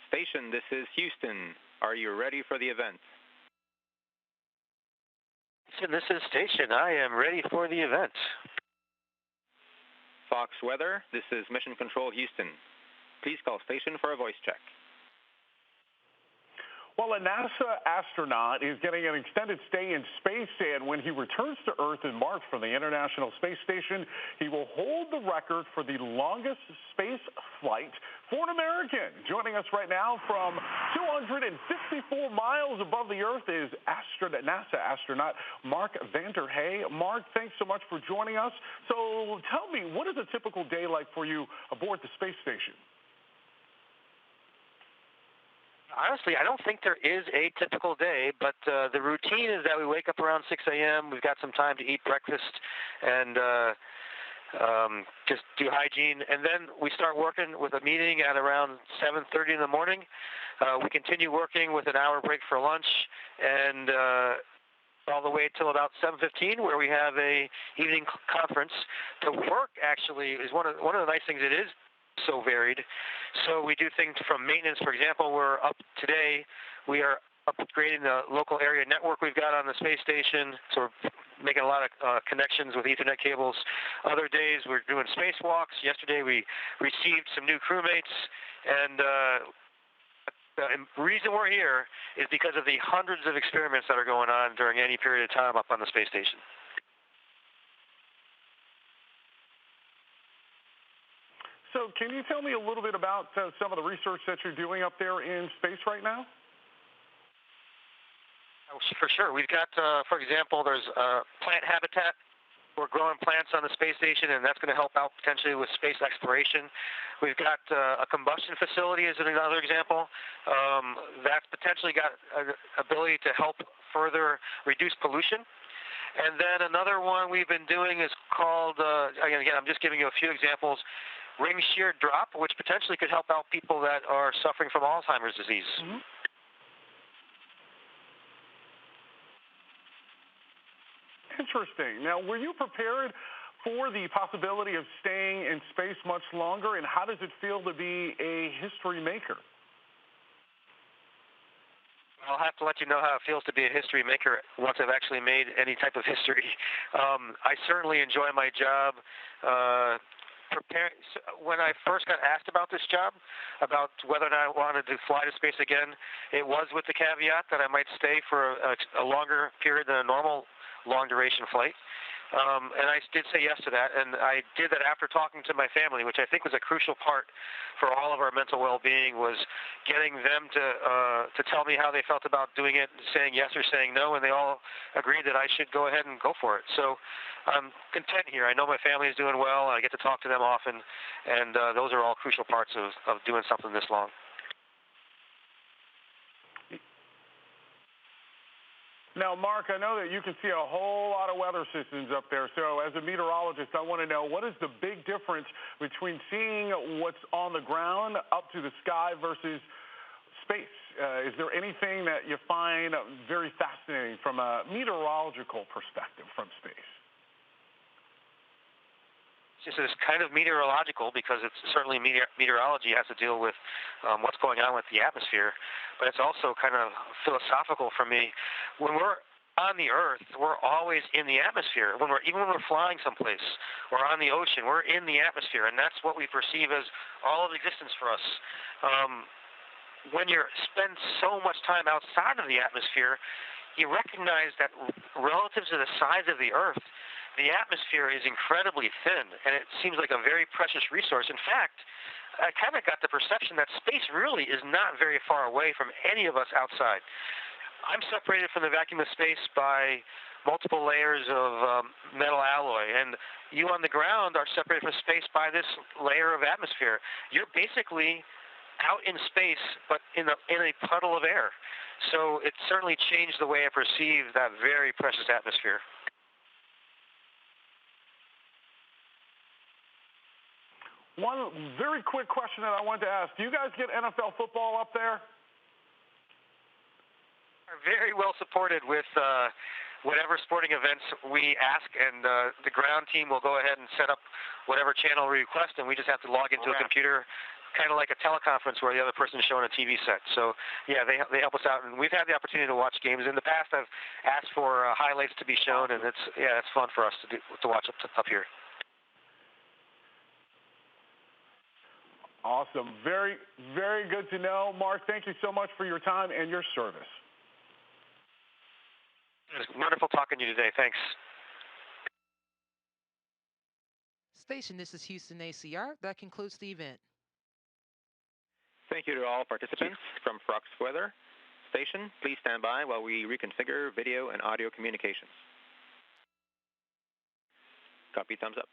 Station, this is Houston. Are you ready for the event? Houston, this is Station. I am ready for the event. Fox Weather, this is Mission Control Houston. Please call station for a voice check. Well, a NASA astronaut is getting an extended stay in space, and when he returns to Earth in March from the International Space Station, he will hold the record for the longest space flight for an American. Joining us right now from 254 miles above the Earth is NASA astronaut Mark Vande Hei. Mark, thanks so much for joining us. So tell me, what is a typical day like for you aboard the space station? Honestly, I don't think there is a typical day, but the routine is that we wake up around 6 a.m., we've got some time to eat breakfast and just do hygiene, and then we start working with a meeting at around 7:30 in the morning. We continue working with an hour break for lunch, and all the way till about 7:15, where we have a evening conference. The work actually is one of the nice things it is so varied. So we do things from maintenance. For example, we are upgrading the local area network we've got on the space station. So we're making a lot of connections with Ethernet cables. Other days we're doing spacewalks. Yesterday we received some new crewmates, and the reason we're here is because of the hundreds of experiments that are going on during any period of time up on the space station. So can you tell me a little bit about some of the research that you're doing up there in space right now? Oh, for sure. We've got, for example, there's plant habitat. We're growing plants on the space station, and that's going to help out potentially with space exploration. We've got a combustion facility as another example. That's potentially got an ability to help further reduce pollution. And then another one we've been doing is called, again, I'm just giving you a few examples, ring shear drop, which potentially could help out people that are suffering from Alzheimer's disease. Mm-hmm. Interesting. Now, were you prepared for the possibility of staying in space much longer, and how does it feel to be a history maker? I'll have to let you know how it feels to be a history maker once I've actually made any type of history. I certainly enjoy my job. When I first got asked about this job, about whether or not I wanted to fly to space again, it was with the caveat that I might stay for a longer period than a normal long-duration flight. And I did say yes to that, and I did that after talking to my family, which I think was a crucial part for all of our mental well-being, was getting them to tell me how they felt about doing it, saying yes or saying no, and they all agreed that I should go ahead and go for it. So I'm content here. I know my family is doing well. I get to talk to them often, and those are all crucial parts of doing something this long. Now, Mark, I know that you can see a whole lot of weather systems up there. So as a meteorologist, I want to know, what is the big difference between seeing what's on the ground up to the sky versus space? Is there anything that you find very fascinating from a meteorological perspective from space? This is kind of meteorological because it's certainly meteorology has to deal with what's going on with the atmosphere, but it's also kind of philosophical for me. When we're on the Earth, we're always in the atmosphere. Even when we're flying someplace or on the ocean, we're in the atmosphere, and that's what we perceive as all of existence for us. When you spend so much time outside of the atmosphere, you recognize that relative to the size of the Earth, the atmosphere is incredibly thin, and it seems like a very precious resource. In fact, I kind of got the perception that space really is not very far away from any of us outside. I'm separated from the vacuum of space by multiple layers of metal alloy, and you on the ground are separated from space by this layer of atmosphere. You're basically out in space, but in a puddle of air. So it certainly changed the way I perceive that very precious atmosphere. One very quick question that I wanted to ask. Do you guys get NFL football up there? We're very well supported with whatever sporting events we ask, and the ground team will go ahead and set up whatever channel we request, and we just have to log into a computer kind of like a teleconference where the other person is showing a TV set. So yeah, they help us out, and we've had the opportunity to watch games. In the past, I've asked for highlights to be shown, and it's fun for us to watch up here. Awesome. Very, very good to know. Mark, thank you so much for your time and your service. It was wonderful talking to you today. Thanks. Station, this is Houston ACR. That concludes the event. Thank you to all participants from Fox Weather. Station, please stand by while we reconfigure video and audio communications. Copy, thumbs up.